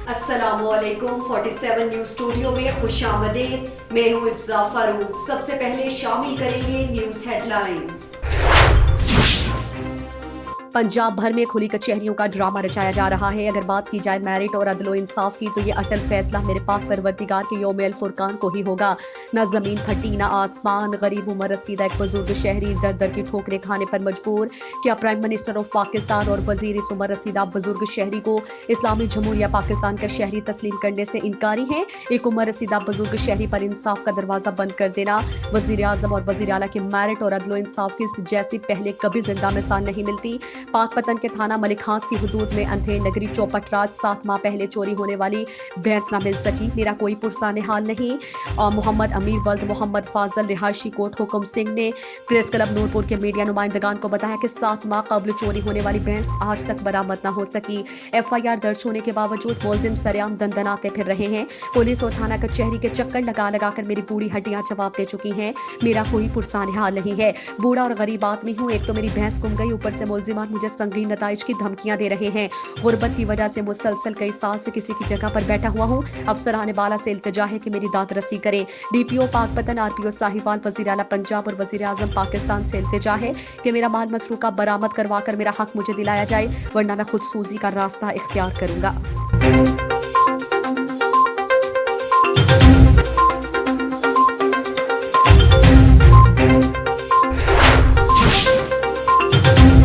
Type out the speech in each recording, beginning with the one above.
अस्सलामुअलैकुम 47 news studio में खुशामदीद। मैं हूँ इफ्जा फारूक। सबसे पहले शामिल करेंगे न्यूज हेडलाइंस। पंजाब भर में खुली कचहरियों का ड्रामा रचाया जा रहा है। अगर बात की जाए मेरिट और अदलो इंसाफ की तो ये अटल फैसला मेरे पाक परवरदिगार के यौम अल फुरकान को ही होगा। न जमीन फटी न आसमान। गरीब उमर रसीदा एक बुजुर्ग शहरी दर दर की ठोकरें खाने पर मजबूर। क्या प्राइम मिनिस्टर ऑफ पाकिस्तान और वजीर उमर रसीदा बुजुर्ग शहरी को इस्लामी जमहूरिया पाकिस्तान का शहरी तस्लीम करने से इनकारी है। एक उमर रसीदा बुजुर्ग शहरी पर इंसाफ का दरवाजा बंद कर देना। वजीर आजम और वजीर आला की मेरिट और अदलो इंसाफ की जैसी पहले कभी जिंदा मिसाल नहीं मिलती। पाकपतन के थाना मलिक खास की हुदूद में अंधेर नगरी चौपट राज 7 माह पहले चोरी होने वाली भैंस न मिल सकी। मेरा कोई पुरसाने हाल नहीं। और मोहम्मद अमीर वल्द मोहम्मद फाजल रिहायशी कोट हुक्म सिंह ने प्रेस क्लब नूरपुर के मीडिया नुमाइंदगान को बताया कि 7 माह कबल चोरी होने वाली भैंस आज तक बरामद न हो सकी। FIR दर्ज होने के बावजूद मुलजिम सरेआम दंदनाते फिर रहे हैं। पुलिस और थाना कचहरी के चक्कर लगा लगा कर मेरी बूढ़ी हड्डियां जवाब दे चुकी हैं। मेरा कोई पुरसाने हाल नहीं है। बूढ़ा और गरीब आदमी हूँ। एक तो मेरी भैंस गुम गई, ऊपर से मुलजिमान मुझे संगीन नताइज की धमकियां दे रहे हैं। गुर्बत की वजह से मुसलसल कई साल से किसी की जगह पर बैठा हुआ हूँ। अफसरान बाला से इल्तिजा है कि मेरी दाद रसी करें। DPO पाकपतन RPO साहिवाल वजीर आला पंजाब और वजीर आजम पाकिस्तान से इल्तिजा है कि मेरा माल मसरूका बरामद करवा कर मेरा हक मुझे दिलाया जाए, वरना मैं खुद सूजी का रास्ता इख्तियार करूंगा।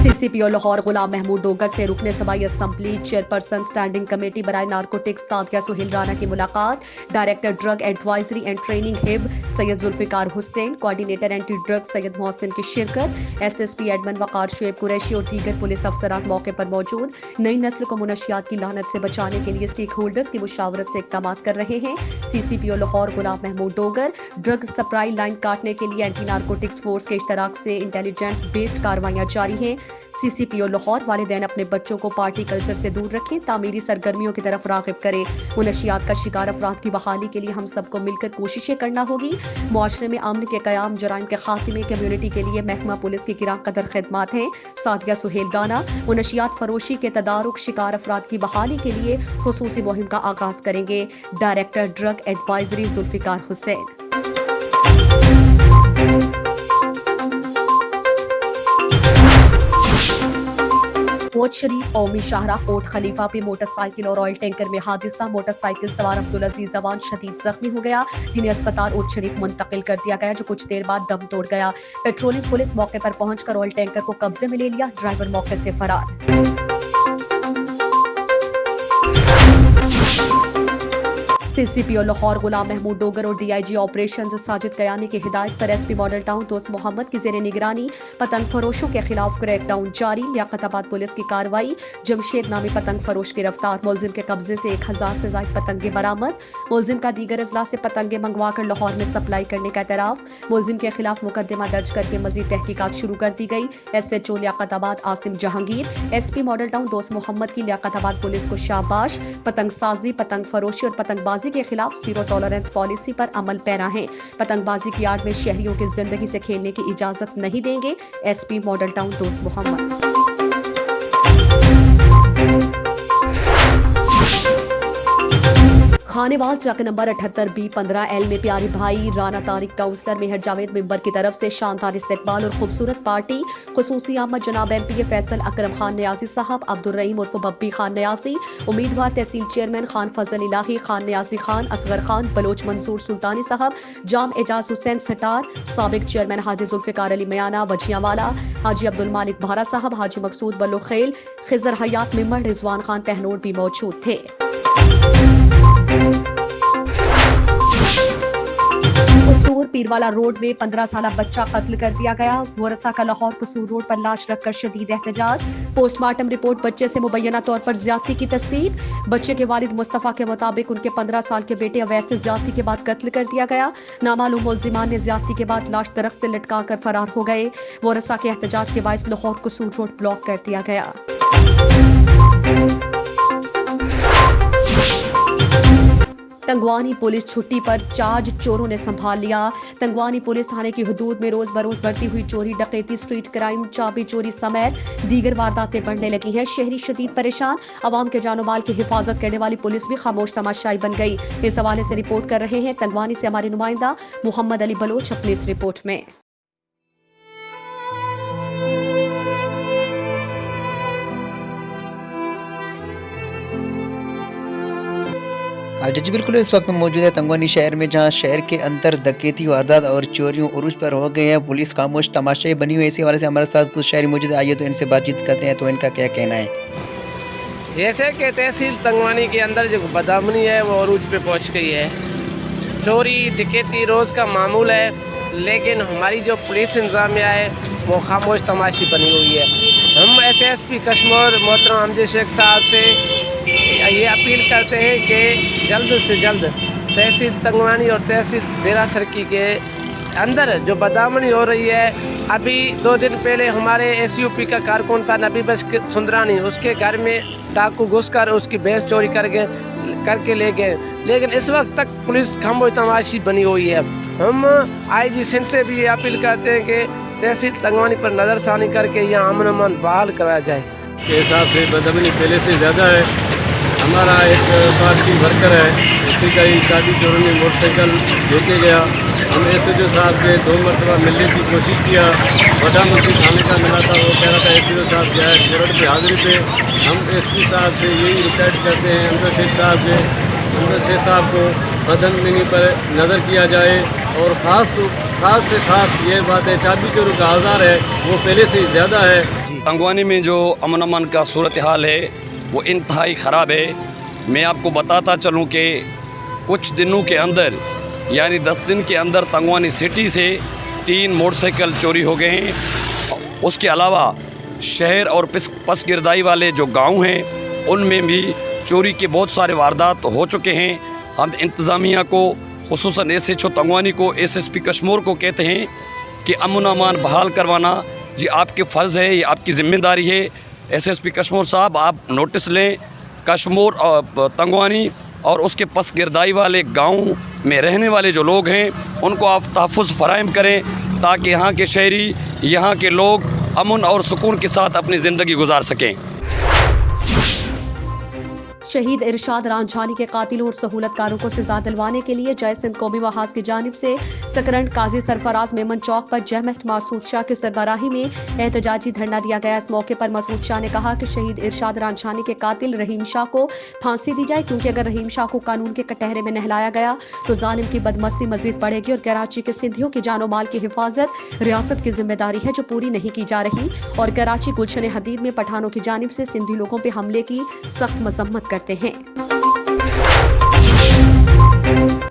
CCPO लाहौर गुलाम महमूद डोगर से रुकने सबाई असम्बली चेयरपर्सन स्टैंडिंग कमेटी बराए नारकोटिक्स सादिया सुहेल राना की मुलाकात। Director drug advisory and training हिब Syed Zulfiqar Hussain, coordinator anti drug Syed Mohsin की शिरकत। SSP एडमन वकार शुएब कुरैशी और दीगर पुलिस अफसरान मौके पर मौजूद। नई नस्ल को मुनशियात की लानत से बचाने के लिए स्टेक होल्डर्स की मुशावरत से इक़दाम कर रहे हैं। CCPO Lahore Ghulam Mahmood Dogar drug supply line काटने के लिए एंटी नारकोटिक्स फोर्स के इश्तराक से इंटेलिजेंस बेस्ड कार्रवाइयां जारी हैं। CCPO लाहौर वालिदैन अपने बच्चों को पार्टी कल्चर से दूर रखें, तामीरी सरगर्मियों की तरफ राग़िब करें। मुनशियात का शिकार अफराद की बहाली के लिए हम सबको मिलकर कोशिशें करना होगी। मुआशरे में अमन के क़याम, जराइम के खात्मे, कम्युनिटी के लिए महकमा पुलिस की किरां कदर खिदमात हैं। सादिया सुहेल राना मुनशियात फरोशी के तदारुक शिकार अफराद की बहाली के लिए खुसूसी मुहिम का आगाज करेंगे। Director drug advisory Zulfiqar Hussain. Kot Sharif कौमी शाहरा कोट खलीफा पे मोटरसाइकिल और ऑयल टैंकर में हादसा। मोटरसाइकिल सवार अब्दुल अजीज जवान शदीद जख्मी हो गया, जिन्हें अस्पताल कोट शरीफ मुंतकिल कर दिया गया, जो कुछ देर बाद दम तोड़ गया। पेट्रोलिंग पुलिस मौके पर पहुंचकर ऑयल टैंकर को कब्जे में ले लिया। ड्राइवर मौके से फरार। CCPO लाहौर गुलाम महमूद डोगर और DIG ऑपरेशन साजिद कयानी की हिदायत पर SP मॉडल टाउन दोस्त मोहम्मद की जेर निगरानी पतंग फरोशों के खिलाफ क्रैकडाउन जारी। लियाकताबाद पुलिस की कार्रवाई। जमशेद नामी पतंग फरोश गिरफ्तार। मुलजिम के कब्जे से 1000 से ज्यादा पतंगे बरामद। मुलजिम का दीगर अजला से पतंगे मंगवा कर लाहौर में सप्लाई करने का एतराफ। मुलजिम के खिलाफ मुकदमा दर्ज करके मजीद तहकीकात शुरू कर दी गई। SHO Liaquatabad Asim Jahangir. SP model town दोस्त मोहम्मद की लियाकताबाद पुलिस को शाबाश। पतंगसाजी, पतंग फरोशी और पतंगबाजी के खिलाफ जीरो टॉलरेंस पॉलिसी पर अमल पैरा है। पतंगबाजी की आड़ में शहरियों की जिंदगी से खेलने की इजाजत नहीं देंगे। SP मॉडल टाउन दोस्त मोहम्मद। खानेवाल चक नंबर 78B15L में प्यारे भाई राना तारिक काउंसलर मेहर जावेद मेंबर की तरफ से शानदार इस्तकबाल और खूबसूरत पार्टी। खुसूसी आमद जनाब MPA फैसल अकरम खान न्याजी साहब, अब्दुल रहीम उर्फ बब्बी खान न्याजी, उम्मीदवार तहसील चेयरमैन खान फजल इलाही, खान न्याजी खान, असगर खान, बलोच मंसूर सुल्तानी साहब, जाम एजाज हुसैन सटार, साबिक चेयरमैन हाजी जुल्फिकार अली मयाना वजियावाला, हाजी अब्दुल मालिक भारा साहब, हाजी मकसूद बल्लो खेल, खिजर हयात मेंबर, रिजवान खान पहनोर भी मौजूद थे। कसूर पीरवाला रोड में 15 साल बच्चा कत्ल कर दिया गया। वरसा का लाहौर कसूर रोड पर लाश रखकर शदीद एहतजाज। पोस्टमार्टम रिपोर्ट बच्चे से मुबैना तौर पर ज्यादती की तस्दीक। बच्चे के वालिद मुस्तफा के मुताबिक उनके 15 साल के बेटे अवैस से ज्यादती के बाद कत्ल कर दिया गया। नामालूम मुलजिमान ने ज्यादती के बाद लाश दरख्त से लटका कर फरार हो गए। वरसा के एहतजाज के बायस लाहौर कसूर रोड ब्लॉक कर दिया गया। तंगवानी पुलिस छुट्टी पर चार्ज चोरों ने संभाल लिया। तंगवानी पुलिस थाने की हुदूद में रोज बरोज बढ़ती हुई चोरी, डकैती, स्ट्रीट क्राइम, चाबी चोरी समेत दीगर वारदातें बढ़ने लगी हैं। शहरी शदीद परेशान, आवाम के जानो माल की हिफाजत करने वाली पुलिस भी खामोश तमाशाई बन गई। इस हवाले से रिपोर्ट कर रहे हैं तंगवानी से हमारे नुमाइंदा मोहम्मद अली बलोच अपनी इस रिपोर्ट में। जी बिल्कुल, इस वक्त मौजूद है तंगवानी शहर में, जहां शहर के अंदर डकैती, वारदात और चोरियों उरूज पर हो गए हैं। पुलिस खामोश तमाशाई बनी हुई है। इसी हवाले से हमारे साथ कुछ शहरी मौजूद है। आइए तो इनसे बातचीत करते हैं, तो इनका क्या कहना है। जैसे कि तहसील तंगवानी के अंदर जो बदअमनी है वो अरूज पे पहुंच गई है। चोरी डकैती रोज़ का मामूल है, लेकिन हमारी जो पुलिस इंतजामिया है वो खामोश तमाशी बनी हुई है। हम SSP कश्मीर मोहतरम अमजद शेख साहब से ये अपील करते हैं कि जल्द से जल्द तहसील तंगवानी और तहसील डेरा सरकी के अंदर जो बदअमनी हो रही है, अभी 2 दिन पहले हमारे SUP का कारकुन था नबी बख्श सुंदरानी, उसके घर में डाकू घुसकर उसकी भैंस चोरी करके ले गए, लेकिन इस वक्त तक पुलिस खामोश तमाशी बनी हुई है। हम IG सिंध से भी ये अपील करते हैं कि तहसील तंगवानी पर नज़रसानी करके यहाँ अमन अमान बहाल कराया जाए। के हिसाब से बदअमनी पहले से ज़्यादा है। हमारा एक पार्टी वर्कर है, उसी का ही चाबी चोरों ने मोटरसाइकिल लेके गया। हम SHO साहब के 2 मरतबा मिलने की कोशिश किया। बड़ा मंत्री थाने का मिला था, वो कह रहा था SHO साहब क्या है कोर्ट की हाजिरी पे। हम SP साहब से यही रिक्वेस्ट करते हैं अमजद शेख साहब को बदअमनी पर नज़र किया जाए, और ख़ास से ख़ास ये बात है चाबी चोरों का औजार है वो पहले से ज़्यादा है। तंगवानी में जो अमन अमान का सूरत हाल है वो इंतहाई ख़राब है। मैं आपको बताता चलूँ कि कुछ दिनों के अंदर यानी 10 दिन के अंदर तंगवानी सिटी से 3 मोटरसाइकिल चोरी हो गए हैं। उसके अलावा शहर और पस गिरदाई वाले जो गांव हैं उनमें भी चोरी के बहुत सारे वारदात हो चुके हैं। हम इंतज़ामिया को, खुसूसन SHO तंगवानी को, SSP कश्मीर को कहते हैं कि अमन अमान बहाल करवाना जी आपके फ़र्ज़ है, ये आपकी ज़िम्मेदारी है। SSP कश्मीर साहब, आप नोटिस लें, कश्मीर और तंगवानी और उसके पस गिरदाई वाले गाँव में रहने वाले जो लोग हैं उनको आप तहफ़्फ़ुज़ फ़राहम करें, ताकि यहाँ के शहरी, यहाँ के लोग अमन और सुकून के साथ अपनी ज़िंदगी गुजार सकें। शहीद इरशाद रांझानी के कातिलों और सहूलतकारों को सजा दिलवाने के लिए जय सिंध कौमी महाज की जानिब से सकरंड काजी सरफराज मेमन चौक पर जयमिस्ट मासूद शाह की सरबराही में एहतजाजी धरना दिया गया। इस मौके पर मासूद शाह ने कहा कि शहीद इरशाद रांझानी के कातिल रहीम शाह को फांसी दी जाए, क्योंकि अगर रहीम शाह को कानून के कटहरे में नहलाया गया तो जालिम की बदमस्ती मजीद बढ़ेगी और कराची के सिंधियों के जानो माल की हिफाजत रियासत की जिम्मेदारी है जो पूरी नहीं की जा रही। और कराची गुलशन हदीद में पठानों की जानिब से सिंधी लोगों पर हमले की सख्त मजम्मत करते हैं।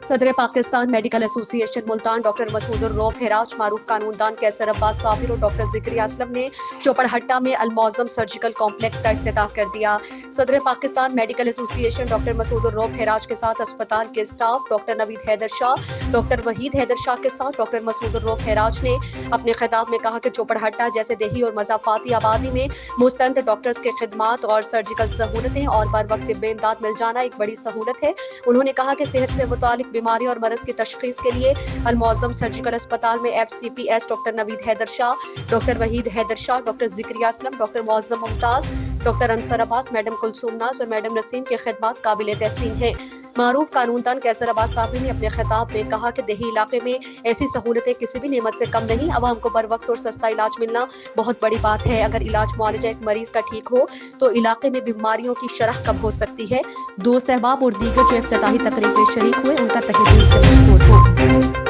सदर Pakistan medical association Multan doctor Masood Rauf Hiraj, मारूफ कानूनदान कैसर अब्बास साबिर और डॉक्टर ज़िक्रिया असलम ने चौपड़हट्टा में अल-मौज़म सर्जिकल कॉम्प्लेक्स का इफ्तिताह कर दिया। सदर Pakistan medical association doctor Masood Rauf Hiraj के साथ अस्पताल के staff doctor Naveed Haider Shah, doctor Waheed Haider Shah के साथ डॉक्टर मसूद रऊफ हिराज ने अपने खिताब में कहा कि चौपड़हट्टा जैसे देही और मज़ाफाती आबादी में मुस्तंद डॉक्टर्स के खिदमात और सर्जिकल सहूलतें और बर वक्त तिब्बी इमदाद मिल जाना एक बड़ी सहूलत है। उन्होंने कहा कि सेहत से मुतालिक बीमारी और मरज की तशखीस के लिए अल-मौज़म सर्जिकल अस्पताल में FCPS doctor Naveed Haider Shah, doctor Waheed Haider Shah, doctor Zakaria Aslam, doctor Moazzam Mumtaz, doctor Ansar Abbas, madam Kulsoom Naz और मैडम नसीम के खिदमात काबिल तहसीन है। मारूफ कानूनदान कैसर अब्बास साहब ने अपने खिताब में कहा कि देही इलाके में ऐसी सहूलतें किसी भी नेमत से कम नहीं। अवाम को बर वक्त और सस्ता इलाज मिलना बहुत बड़ी बात है। अगर इलाज मुआवजा एक मरीज का ठीक हो तो इलाके में बीमारियों की शरह कम हो सकती है। दोस्त अहबाब और दीगर जो इफ्तिताही तकरीब में शरीक हुए उनका तहे दिल से मशकूर हूँ।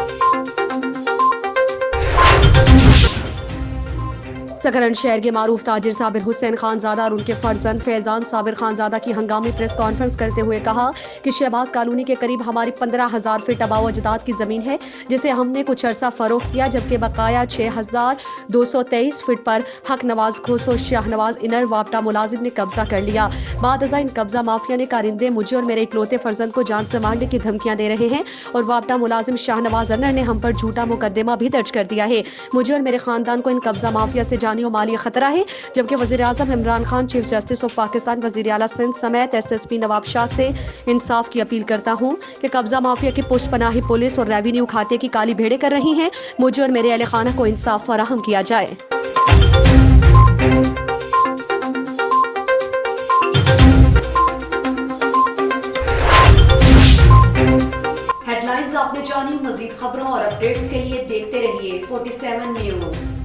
सकरन शहर के मारूफ ताजिर साबिर हुसैन खानजादा और उनके फर्जंद फैजान साबिर खानजादा की हंगामी प्रेस कॉन्फ्रेंस करते हुए कहा कि शहबाज कॉलोनी के करीब हमारी 15,000 फीट आबा अजदाद की जमीन है जिसे हमने कुछ अरसा फरोख्त किया, जबकि बकाया 6,223 फीट पर हक नवाज खोसो शाहनवाज इनर वापटा मुलाजिम ने कब्जा कर लिया। बाद इन कब्जा माफिया ने कारिंदे मुझे और मेरे इकलौते फर्जंद को जान से मारने की धमकियां दे रहे हैं और वापटा मुलाजिम शाहनवाज अनर ने हम पर झूठा मुकदमा भी दर्ज कर दिया है। मुझे और मेरे खानदान को इन कब्जा माफिया से जानी और माली खतरा है। जबकि वज़ीर आज़म Imran Khan, chief justice of Pakistan, वज़ीर आला सिंध समेत SSP नवाब शाह से इंसाफ की अपील करता हूँ कि कब्जा माफिया की पुष्टपनाही पुलिस और रेवेन्यू खाते की काली भेड़ें कर रही हैं। मुझे और मेरे अहले खाना को इंसाफ फराहम किया जाए। हेडलाइंस आपने जानी। मजीद खबरों और अपडेट्स के लिए देखते रहिए 47 न्यूज़।